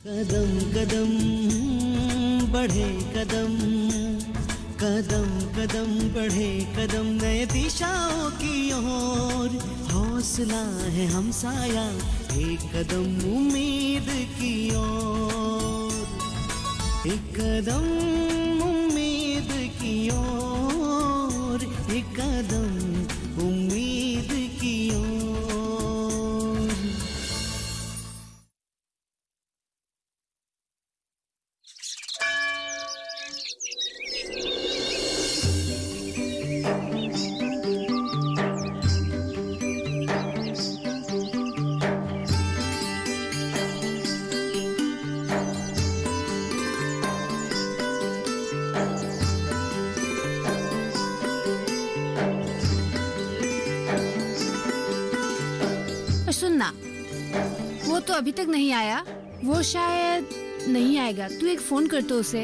कदम कदम बढ़े कदम, कदम कदम बढ़े कदम नए दिशाओं की ओर, हौसला है हमसाया एक कदम उम्मीद की ओर, एक कदम उम्मीद की ओर, एक कदम उम्मीद की ओर। सुनना, वो तो अभी तक नहीं आया, वो शायद नहीं आएगा। तू एक फोन कर तो उसे।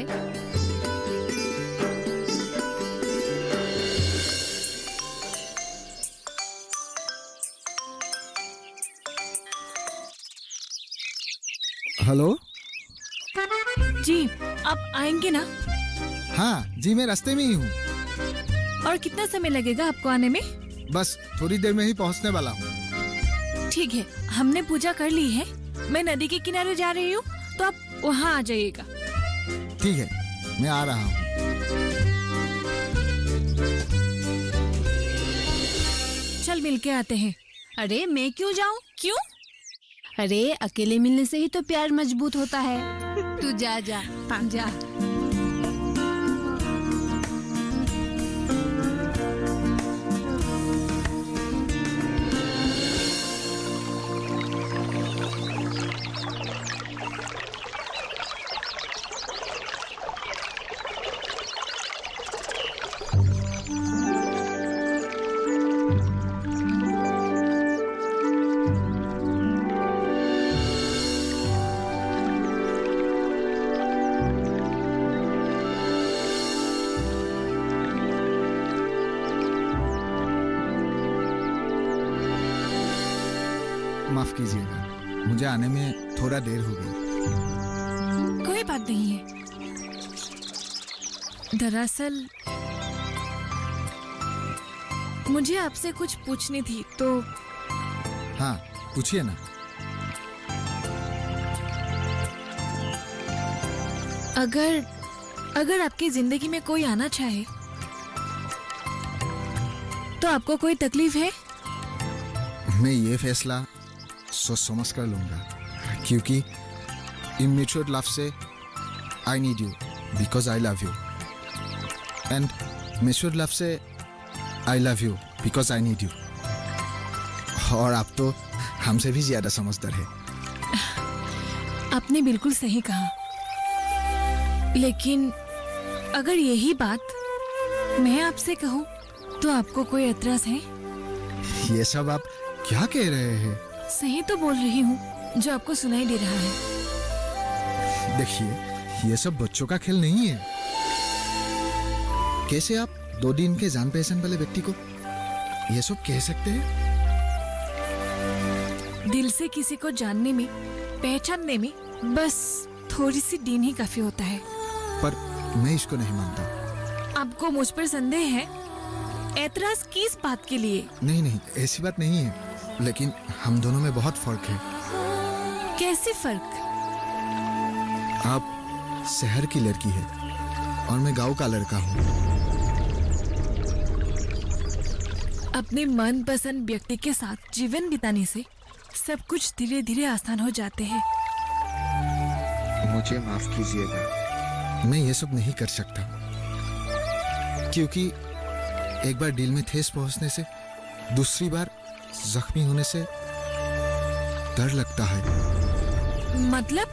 हेलो जी, आप आएंगे ना? हाँ जी, मैं रास्ते में ही हूँ। और कितना समय लगेगा आपको आने में? बस थोड़ी देर में ही पहुँचने वाला हूँ। ठीक है, हमने पूजा कर ली है। मैं नदी के किनारे जा रही हूँ, तो आप वहाँ आ जाइएगा। ठीक है, मैं आ रहा हूँ। चल मिलके आते हैं। अरे मैं क्यों जाऊं? क्यों? अरे अकेले मिलने से ही तो प्यार मजबूत होता है। तू जा जा जा। माफ कीजिएगा, मुझे आने में थोड़ा देर हो गई। कोई बात नहीं है। दरअसल मुझे आपसे कुछ पूछनी थी, तो हाँ पूछिए ना। अगर आपकी जिंदगी में कोई आना चाहे, तो आपको कोई तकलीफ है? मैं ये फैसला सोच समझ कर लूंगा, क्योंकि immature love say I need you because I love you, and mature love say I love you because I need you. और आप तो हमसे भी ज्यादा समझदार है। आपने बिल्कुल सही कहा, लेकिन अगर यही बात मैं आपसे कहूँ तो आपको कोई एतराज है? ये सब आप क्या कह रहे हैं? सही तो बोल रही हूँ, जो आपको सुनाई दे रहा है। देखिए, ये सब बच्चों का खेल नहीं है। कैसे आप 2 दिन के जान पहचान वाले व्यक्ति को ये सब कह सकते हैं? दिल से किसी को जानने में, पहचानने में बस थोड़ी सी दिन ही काफी होता है। पर मैं इसको नहीं मानता। आपको मुझ पर संदेह है? ऐतराज किस बात के लिए? नहीं, ऐसी बात नहीं है, लेकिन हम दोनों में बहुत फर्क है। कैसे फर्क? आप शहर की लड़की है और मैं गांव का लड़का हूँ। अपने मनपसंद व्यक्ति के साथ जीवन बिताने से सब कुछ धीरे धीरे आसान हो जाते हैं। मुझे माफ कीजिएगा, मैं ये सब नहीं कर सकता, क्योंकि एक बार दिल में ठेस पहुंचने से दूसरी बार जख्मी होने से डर लगता है। मतलब?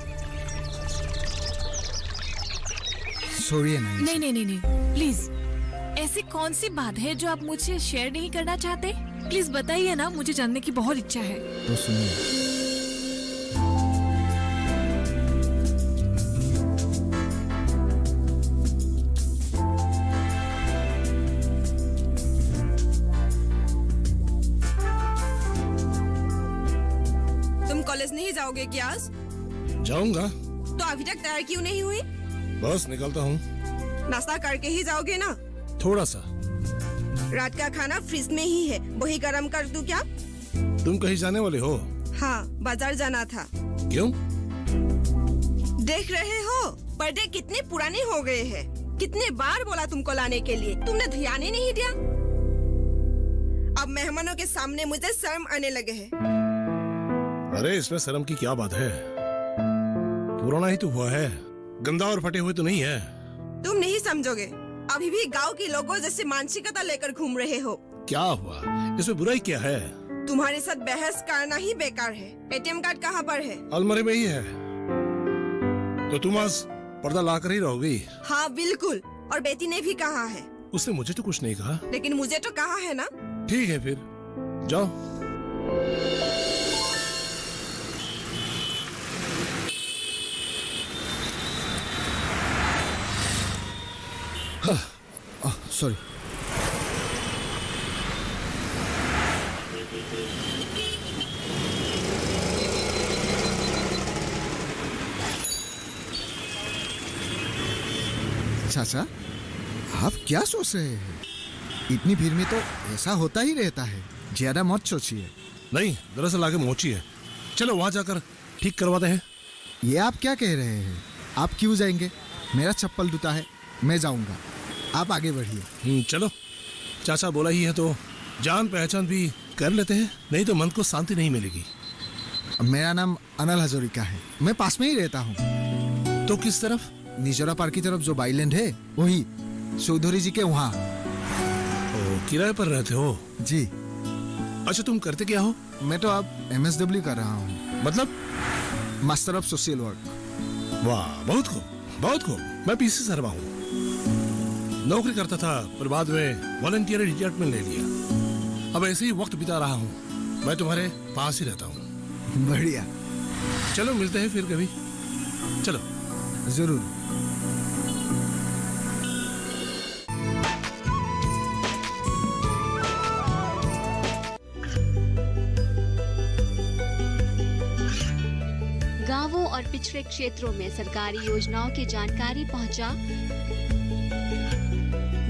सॉरी नहीं, प्लीज। ऐसी कौन सी बात है जो आप मुझसे शेयर नहीं करना चाहते? प्लीज बताइए ना, मुझे जानने की बहुत इच्छा है। तो सुनिए, कॉलेज नहीं जाओगे क्या आज? जाऊंगा, तो अभी तक तैयार क्यों नहीं हुई? बस निकलता हूँ। नाश्ता करके ही जाओगे ना? थोड़ा सा। रात का खाना फ्रिज में ही है, वही गरम कर दूं क्या? तुम कहीं जाने वाले हो? हाँ, बाजार जाना था। क्यों? देख रहे हो पर्दे कितने पुराने हो गए हैं। कितने बार बोला तुमको लाने के लिए, तुमने ध्यान ही नहीं दिया। अब मेहमानों के सामने मुझे शर्म आने लगे है। अरे इसमें शर्म की क्या बात है? पुराना ही तो हुआ है, गंदा और फटे हुए तो नहीं है। तुम नहीं समझोगे, अभी भी गांव के लोगों जैसे मानसिकता लेकर घूम रहे हो। क्या हुआ? इसमें बुराई क्या है? तुम्हारे साथ बहस करना ही बेकार है। एटीएम कार्ड कहाँ पर है? अलमारी में ही है। तो तुम आज पर्दा ला कर ही रहोगी? हाँ बिल्कुल। और बेटी ने भी कहा है। उसने मुझे तो कुछ नहीं कहा। लेकिन मुझे तो कहा है ना। ठीक है फिर जाओ। सॉरी। चाचा, आप क्या सोच रहे हैं? इतनी भीड़ में तो ऐसा होता ही रहता है, ज्यादा मत सोचिए। नहीं, दरअसल आगे मोची है। चलो वहां जाकर ठीक करवाते हैं। ये आप क्या कह रहे हैं? आप क्यों जाएंगे? मेरा चप्पल जूता है, मैं जाऊंगा। आप आगे बढ़िए। चलो, चाचा बोला ही है तो जान पहचान भी कर लेते हैं, नहीं तो मन को शांति नहीं मिलेगी। मेरा नाम अनिल हजोरिका है, मैं पास में ही रहता हूँ। तो किस तरफ? निजोरा पार्क की तरफ जो बाईलैंड है वही, चौधरी जी के वहाँ। किराए पर रहते हो? जी। अच्छा, तुम करते क्या हो? मैं तो अब MSW कर रहा हूँ। मतलब? Master of social work. वाह, बहुत खूब, बहुत खूब। मैं PC शर्मा हूँ। नौकरी करता था पर बाद में वॉलंटियर रिटायरमेंट ले लिया। अब ऐसे ही वक्त बिता रहा हूँ। मैं तुम्हारे पास ही रहता हूँ। बढ़िया। चलो मिलते हैं फिर कभी। चलो। जरूर। गांवों और पिछड़े क्षेत्रों में सरकारी योजनाओं की जानकारी पहुंचा।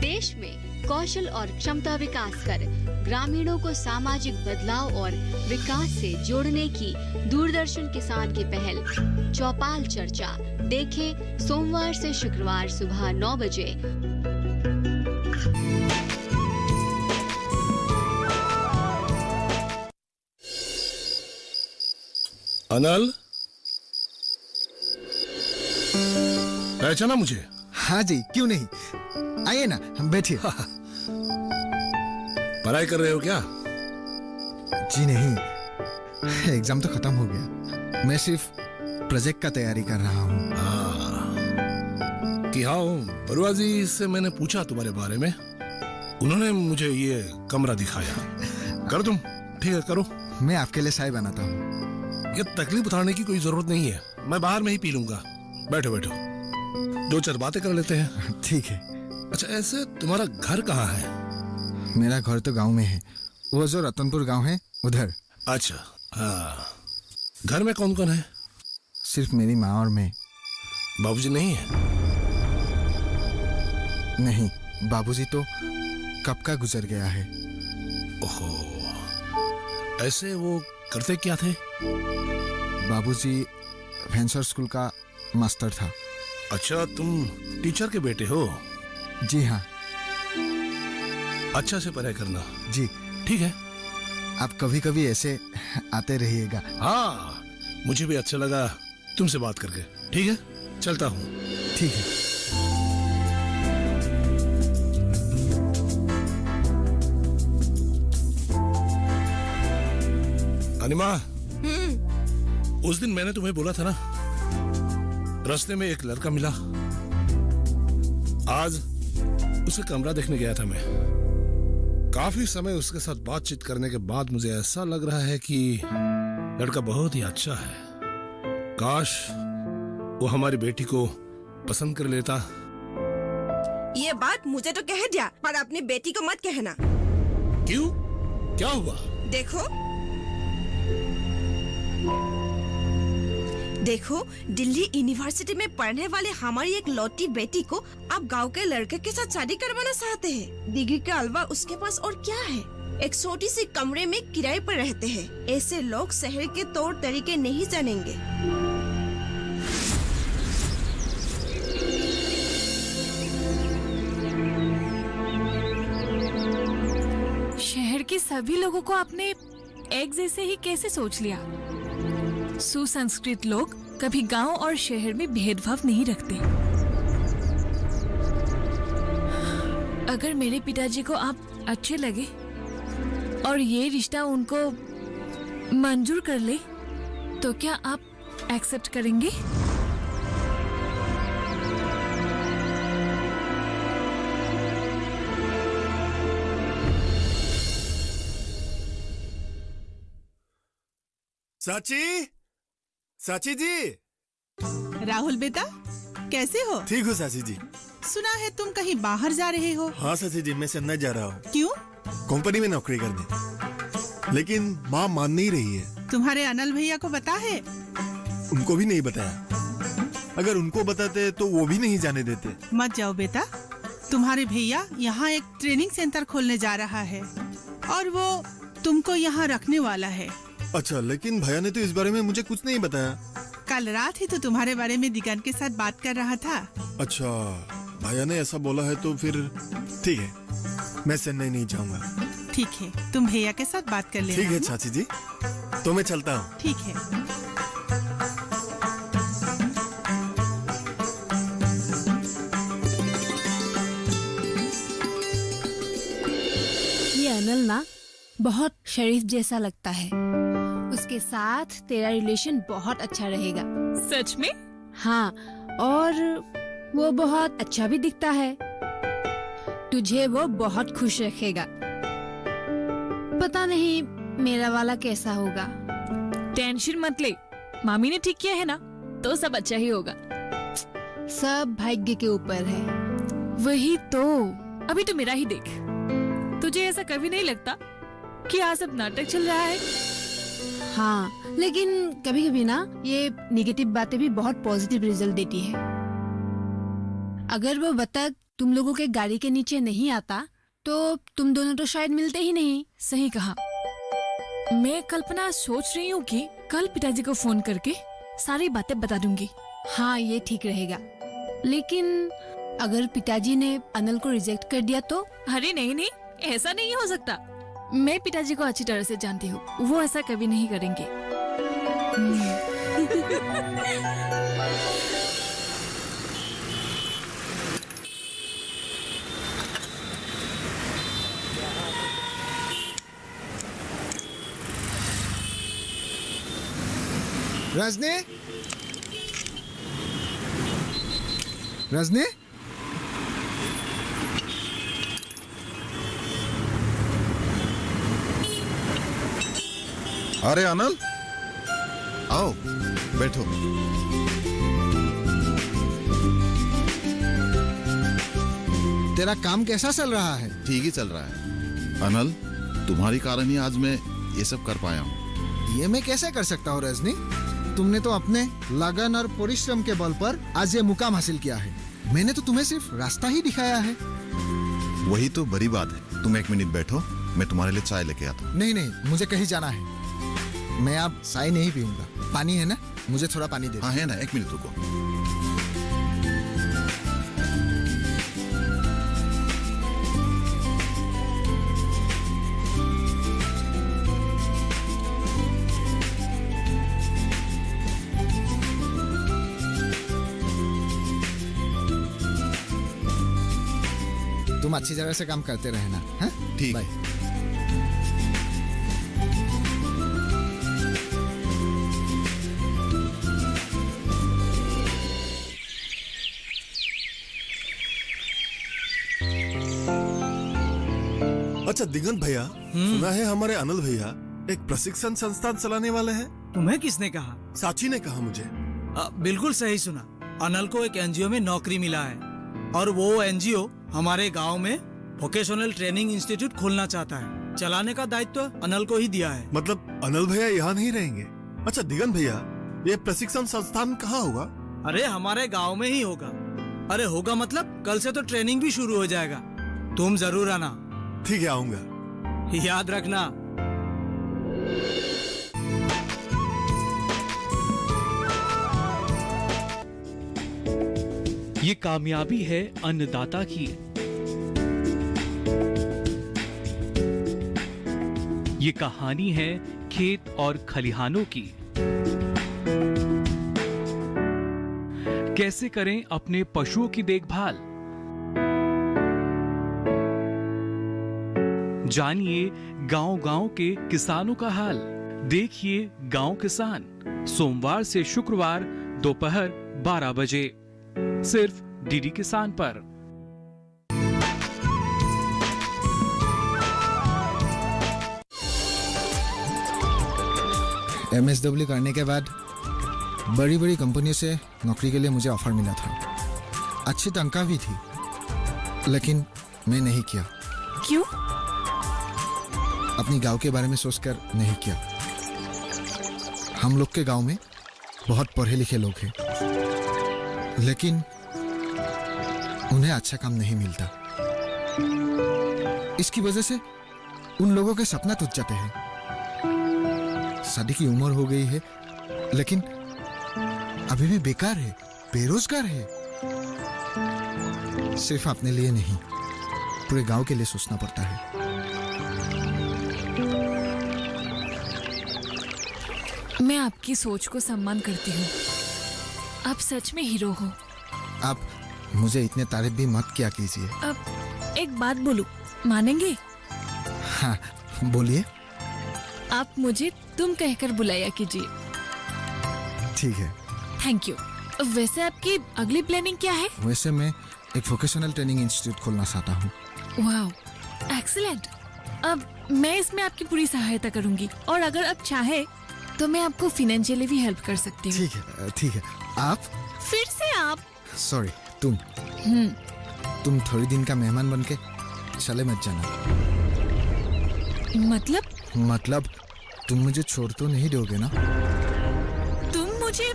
देश में कौशल और क्षमता विकास कर ग्रामीणों को सामाजिक बदलाव और विकास से जोड़ने की दूरदर्शन किसान की पहल चौपाल चर्चा देखें सोमवार से शुक्रवार सुबह 9 बजे। अनल, पहचाना मुझे? हाँ जी, क्यों नहीं, आइए ना, हम बैठिए। पढ़ाई कर रहे हो क्या? जी नहीं, एग्जाम तो खत्म हो गया। मैं सिर्फ प्रोजेक्ट का तैयारी कर रहा हूँ। कि हाँ, बरुआ जी से मैंने पूछा तुम्हारे बारे में। उन्होंने मुझे ये कमरा दिखाया। करो तुम, ठीक है करो। मैं आपके लिए चाय बनाता हूँ। ये तकलीफ उठाने की कोई जरूरत नहीं है, मैं बाहर में ही पी लूंगा। बैठो बैठो, दो चार बातें कर लेते हैं। ठीक है। अच्छा, ऐसे तुम्हारा घर कहाँ है? मेरा घर तो गांव में है, वो जो रतनपुर गांव है उधर। अच्छा, हाँ। घर में कौन कौन है? सिर्फ मेरी माँ और मैं। बाबूजी नहीं है? नहीं, बाबूजी तो कब का गुजर गया है। ओहो, ऐसे वो करते क्या थे? बाबूजी वेंचर स्कूल का मास्टर था। अच्छा, तुम टीचर के बेटे हो? जी हाँ। अच्छा से पढ़ाई करना। जी ठीक है। आप कभी कभी ऐसे आते रहिएगा। हाँ, मुझे भी अच्छा लगा तुमसे बात करके। ठीक है, चलता हूँ। ठीक है। अनिमा, उस दिन मैंने तुम्हें बोला था ना, रास्ते में एक लड़का मिला। आज उसे कमरा देखने गया था मैं। काफी समय उसके साथ बातचीत करने के बाद मुझे ऐसा लग रहा है कि लड़का बहुत ही अच्छा है। काश वो हमारी बेटी को पसंद कर लेता। ये बात मुझे तो कह दिया, पर अपनी बेटी को मत कहना। क्यों? क्या हुआ? देखो, दिल्ली यूनिवर्सिटी में पढ़ने वाली हमारी एक लौटी बेटी को आप गांव के लड़के के साथ शादी करवाना चाहते हैं। डिग्री के अलावा उसके पास और क्या है? एक छोटी सी कमरे में किराए पर रहते हैं। ऐसे लोग शहर के तौर तरीके नहीं जानेंगे। शहर के सभी लोगों को आपने एक जैसे ही कैसे सोच लिया? सुसंस्कृत लोग कभी गांव और शहर में भेदभाव नहीं रखते। अगर मेरे पिताजी को आप अच्छे लगे और ये रिश्ता उनको मंजूर कर ले, तो क्या आप एक्सेप्ट करेंगे? साची जी। राहुल बेटा, कैसे हो? ठीक हो साची जी। सुना है तुम कहीं बाहर जा रहे हो। हाँ साची जी, मैं चेन्नई जा रहा हूँ। क्यों? कंपनी में नौकरी करने। लेकिन माँ मान नहीं रही है। तुम्हारे अनल भैया को पता है? उनको भी नहीं बताया। अगर उनको बताते तो वो भी नहीं जाने देते। मत जाओ बेटा, तुम्हारे भैया यहाँ एक ट्रेनिंग सेंटर खोलने जा रहा है और वो तुमको यहाँ रखने वाला है। अच्छा, लेकिन भैया ने तो इस बारे में मुझे कुछ नहीं बताया। कल रात ही तो तुम्हारे बारे में दिगंत के साथ बात कर रहा था। अच्छा, भैया ने ऐसा बोला है तो फिर ठीक है, मैं चेन्नई नहीं जाऊंगा। ठीक है, तुम भैया के साथ बात कर लेना। ठीक है चाची जी, तो मैं चलता हूँ। ठीक है। ये अनल ना बहुत शरीफ जैसा लगता है। उसके साथ तेरा रिलेशन बहुत अच्छा रहेगा। सच में? हाँ, और वो बहुत अच्छा भी दिखता है। तुझे वो बहुत खुश रखेगा। पता नहीं मेरा वाला कैसा होगा। टेंशन मत ले, मामी ने ठीक किया है ना, तो सब अच्छा ही होगा। सब भाग्य के ऊपर है। वही तो। अभी तो मेरा ही देख। तुझे ऐसा कभी नहीं लगता कि यहाँ सब नाटक चल रहा है? हाँ, लेकिन कभी कभी ना ये नेगेटिव बातें भी बहुत पॉजिटिव रिजल्ट देती है। अगर वो बतख तुम लोगों के गाड़ी के नीचे नहीं आता तो तुम दोनों तो शायद मिलते ही नहीं। सही कहा। मैं कल्पना सोच रही हूँ कि कल पिताजी को फोन करके सारी बातें बता दूंगी। हाँ, ये ठीक रहेगा। लेकिन अगर पिताजी ने अनल को रिजेक्ट कर दिया तो? अरे नहीं नहीं, ऐसा नहीं हो सकता। मैं पिताजी को अच्छी तरह से जानती हूँ, वो ऐसा कभी नहीं करेंगे। रजनी, रजनी, अरे अनल, आओ बैठो। तेरा काम कैसा चल रहा है? ठीक ही चल रहा है अनल, तुम्हारी कारण ही आज मैं ये सब कर पाया हूँ। ये मैं कैसे कर सकता हूँ रजनी? तुमने तो अपने लगन और परिश्रम के बल पर आज ये मुकाम हासिल किया है। मैंने तो तुम्हें सिर्फ रास्ता ही दिखाया है। वही तो बड़ी बात है। तुम 1 मिनट बैठो, मैं तुम्हारे लिए चाय लेके आता हूँ। नहीं नहीं, मुझे कहीं जाना है। मैं अब चाय नहीं पीऊंगा। पानी है ना? मुझे थोड़ा पानी दे। हाँ है ना, 1 मिनट रुको। तुम अच्छी तरह से काम करते रहना। हाँ? ठीक। बाय। अच्छा दिगंत भैया, सुना है हमारे अनिल भैया एक प्रशिक्षण संस्थान चलाने वाले हैं। तुम्हें किसने कहा? साची ने कहा मुझे। बिल्कुल सही सुना। अनल को एक एनजीओ में नौकरी मिला है और वो एनजीओ हमारे गांव में वोकेशनल ट्रेनिंग इंस्टीट्यूट खोलना चाहता है। चलाने का दायित्व अनल को ही दिया है। मतलब अनिल भैया यहाँ नहीं रहेंगे? अच्छा दिगंत भैया, ये प्रशिक्षण संस्थान कहाँ होगा? अरे हमारे गांव में ही होगा। अरे होगा मतलब कल से तो ट्रेनिंग भी शुरू हो जाएगा। तुम जरूर आना। ठीक है, आऊंगा। याद रखना। ये कामयाबी है अन्नदाता की। ये कहानी है खेत और खलिहानों की। कैसे करें अपने पशुओं की देखभाल, जानिए गांव-गांव के किसानों का हाल। देखिए गांव किसान, सोमवार से शुक्रवार दोपहर 12 बजे सिर्फ डीडी किसान पर। MSW करने के बाद बड़ी बड़ी कंपनियों से नौकरी के लिए मुझे ऑफर मिला था। अच्छी तनख्वाह भी थी, लेकिन मैं नहीं किया। क्यों? अपनी गांव के बारे में सोचकर नहीं किया। हम लोग के गांव में बहुत पढ़े लिखे लोग हैं, लेकिन उन्हें अच्छा काम नहीं मिलता। इसकी वजह से उन लोगों के सपना टूट जाते हैं। शादी की उम्र हो गई है, लेकिन अभी भी बेकार है, बेरोजगार है। सिर्फ अपने लिए नहीं, पूरे गांव के लिए सोचना पड़ता है। मैं आपकी सोच को सम्मान करती हूँ। आप सच में हीरो हो। आप मुझे इतने तारीफ भी मत किया कीजिए। अब एक बात बोलूं, मानेंगे? हाँ, बोलिए। आप मुझे तुम कहकर बुलाया कीजिए। ठीक है। Thank you. वैसे आपकी अगली प्लानिंग क्या है? वैसे मैं एक वोकेशनल ट्रेनिंग इंस्टीट्यूट खोलना चाहता हूँ। वाह, एक्सीलेंट। अब मैं इसमें आपकी पूरी सहायता करूंगी, और अगर आप चाहे तो मैं आपको फाइनेंशियली भी हेल्प कर सकती हूँ। ठीक है, ठीक है। आप? फिर से आप? सॉरी, तुम थोड़ी दिन का मेहमान बनके चले मत जाना। मतलब तुम मुझे छोड़ तो नहीं दोगे ना? तुम मुझे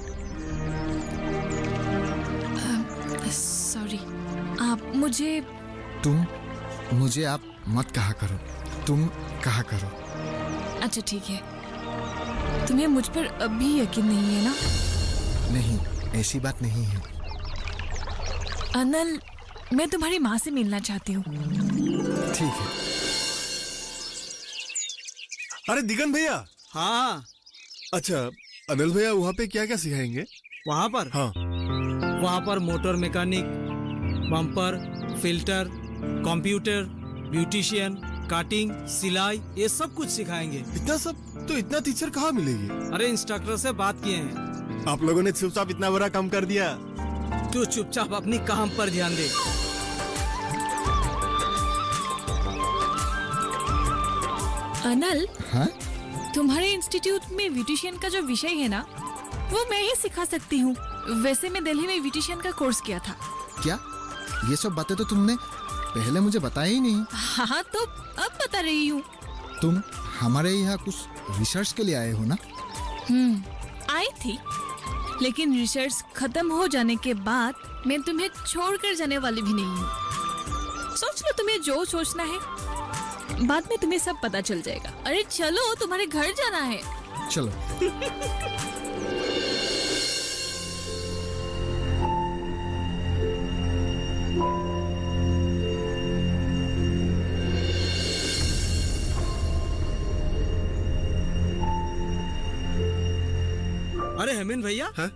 सॉरी, आप मुझे आप मत कहा करो, तुम कहा करो। अच्छा ठीक है। तुम्हें मुझ पर अभी यकीन नहीं है ना? नहीं, ऐसी बात नहीं है। अनल, मैं तुम्हारी माँ से मिलना चाहती हूँ। ठीक है। अरे दिगन भैया। हाँ। अच्छा अनिल भैया, वहाँ पे क्या क्या सिखाएंगे? वहाँ पर? हाँ। वहाँ पर motor mechanic, bumper, filter, computer, beautician, cutting, सिलाई, ये सब कुछ सिखाएंगे। इतना सब? तो इतना टीचर कहाँ मिलेगी? अरे इंस्ट्रक्टर से बात किए हैं। आप लोगों ने चुपचाप इतना बड़ा काम कर दिया। तू चुपचाप अपनी काम पर ध्यान दे। अनल, हाँ? तुम्हारे इंस्टीट्यूट में ब्यूटिशियन का जो विषय है ना, वो मैं ही सिखा सकती हूँ। वैसे मैं दिल्ली में ब्यूटिशियन का कोर्स किया था। क्या? ये सब बातें तो तुमने पहले मुझे बताया ही नहीं। हाँ, तो अब बता रही हूँ। तुम हमारे यहाँ कुछ रिसर्च के लिए आए हो ना? आई थी, लेकिन रिसर्च खत्म हो जाने के बाद मैं तुम्हें छोड़कर जाने वाली भी नहीं हूँ। सोच लो, तुम्हें जो सोचना है, बाद में तुम्हें सब पता चल जाएगा। अरे चलो, तुम्हारे घर जाना है। चलो। अरे हेमंत भैया। हाँ?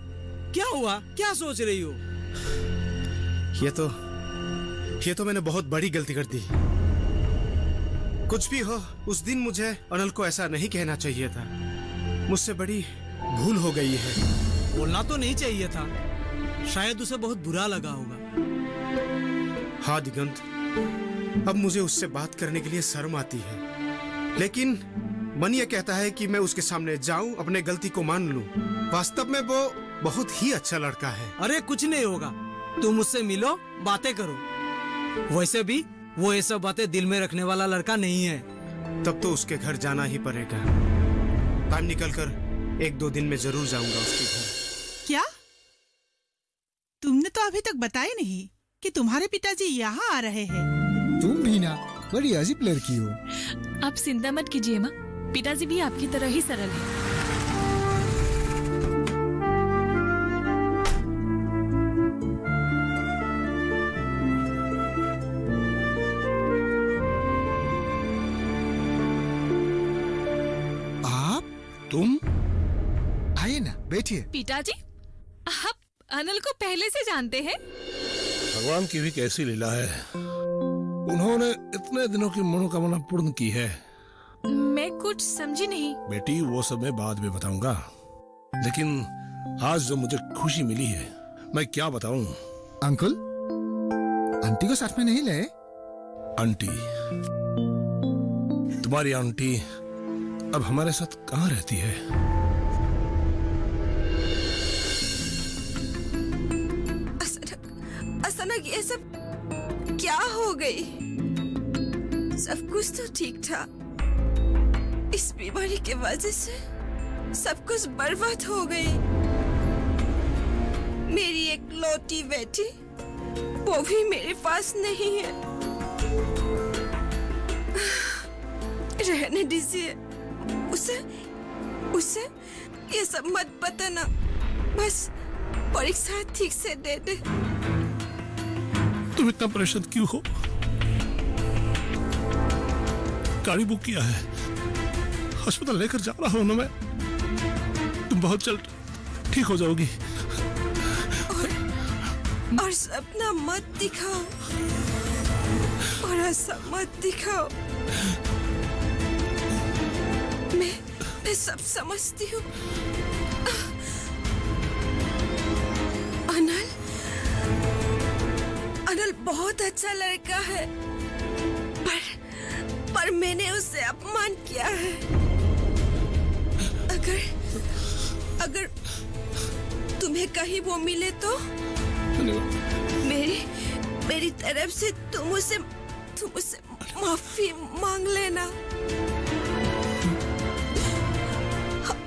क्या हुआ? क्या सोच रही हो? ये तो मैंने बहुत बड़ी गलती कर दी। कुछ भी हो, उस दिन मुझे अनल को ऐसा नहीं कहना चाहिए था। मुझसे बड़ी भूल हो गई है। बोलना तो नहीं चाहिए था, शायद उसे बहुत बुरा लगा होगा। हाँ दिगंत, अब मुझे उससे बात करने के लिए शर्म आती है, लेकिन मन ये कहता है कि मैं उसके सामने जाऊं, अपने गलती को मान लूं। वास्तव में वो बहुत ही अच्छा लड़का है। अरे कुछ नहीं होगा, तुम उससे मिलो, बातें करो। वैसे भी वो ये सब बातें दिल में रखने वाला लड़का नहीं है। तब तो उसके घर जाना ही पड़ेगा। टाइम निकलकर 1-2 दिन में जरूर जाऊंगा उसके घर। क्या? तुमने तो अभी तक बताया नहीं कि तुम्हारे पिताजी यहाँ आ रहे हैं। तुम भी ना बड़ी अजीब लड़की हो। आप चिंता मत कीजिए माँ, पिताजी भी आपकी तरह ही सरल है। तुम आइए ना, बैठिए। पिताजी, आप अनिल को पहले से जानते हैं? भगवान की भी कैसी लीला है, उन्होंने इतने दिनों की मनोकामना पूर्ण की है। मैं कुछ समझी नहीं। बेटी वो सब मैं बाद में बताऊंगा, लेकिन आज जो मुझे खुशी मिली है मैं क्या बताऊं। अंकल, आंटी को साथ में नहीं ले? आंटी? तुम्हारी आंटी अब हमारे साथ कहाँ रहती है? अचानक ये सब क्या हो गई? सब कुछ तो ठीक था, इस बीमारी के वजह से सब कुछ बर्बाद हो गई। मेरी एक लौटी बेटी, वो भी मेरे पास नहीं है। रहने दीजिए, उसे ये सब मत बताना, बस परीक्षा ठीक से दे दे। तुम इतना परेशान क्यों हो? गाड़ी बुक किया है, अस्पताल लेकर जा रहा हूं ना मैं। तुम बहुत जल्द ठीक हो जाओगी। और सपना मत दिखाओ, और ऐसा मत दिखाओ। मैं सब समझती हूँ। अनिल बहुत अच्छा लड़का है, पर मैंने उससे अपमान किया है। अगर तुम्हें कहीं वो मिले तो मेरी तरफ से तुम उसे माफी मांग लेना।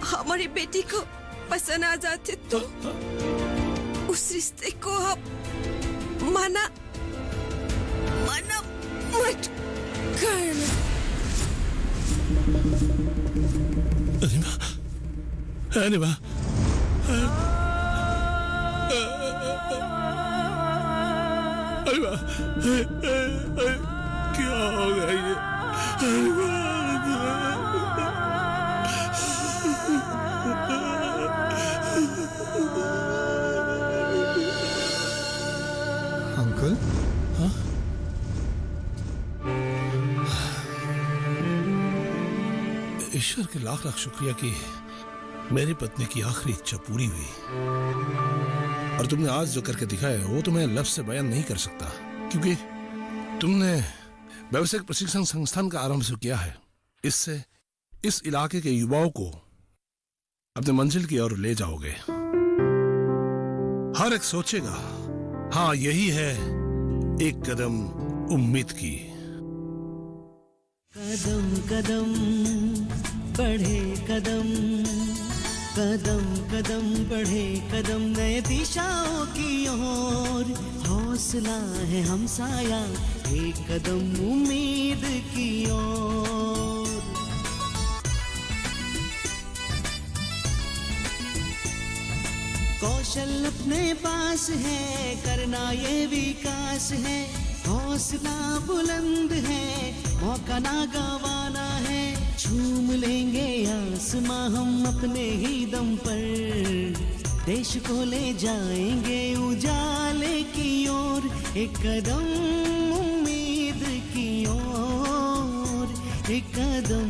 हमारी बेटी को पसंद आ जाते तो उस रिश्ते को आप मना मत करना। अनिमा, क्या हो गया ये? अंकल, हाँ? ईश्वर के लाख लाख शुक्रिया कि मेरी पत्नी की आखिरी इच्छा पूरी हुई। और तुमने आज जो करके दिखाया वो तो मैं लफ्ज़ से बयान नहीं कर सकता, क्योंकि तुमने व्यावसायिक प्रशिक्षण संस्थान का आरंभ किया है। इससे इस इलाके के युवाओं को अपने मंजिल की ओर ले जाओगे। हर एक सोचेगा, हाँ यही है एक कदम उम्मीद की। कदम कदम बढ़े कदम, कदम कदम बढ़े कदम, नए दिशाओं की ओर। हौसला है हमसाया, एक कदम उम्मीद की ओर। कौशल अपने पास है, करना ये विकास है। हौसला बुलंद है, मौका ना गवाना है। झूम लेंगे आसमां हम अपने ही दम पर, देश को ले जाएंगे उजाले की ओर। एक कदम उम्मीद की ओर, एक कदम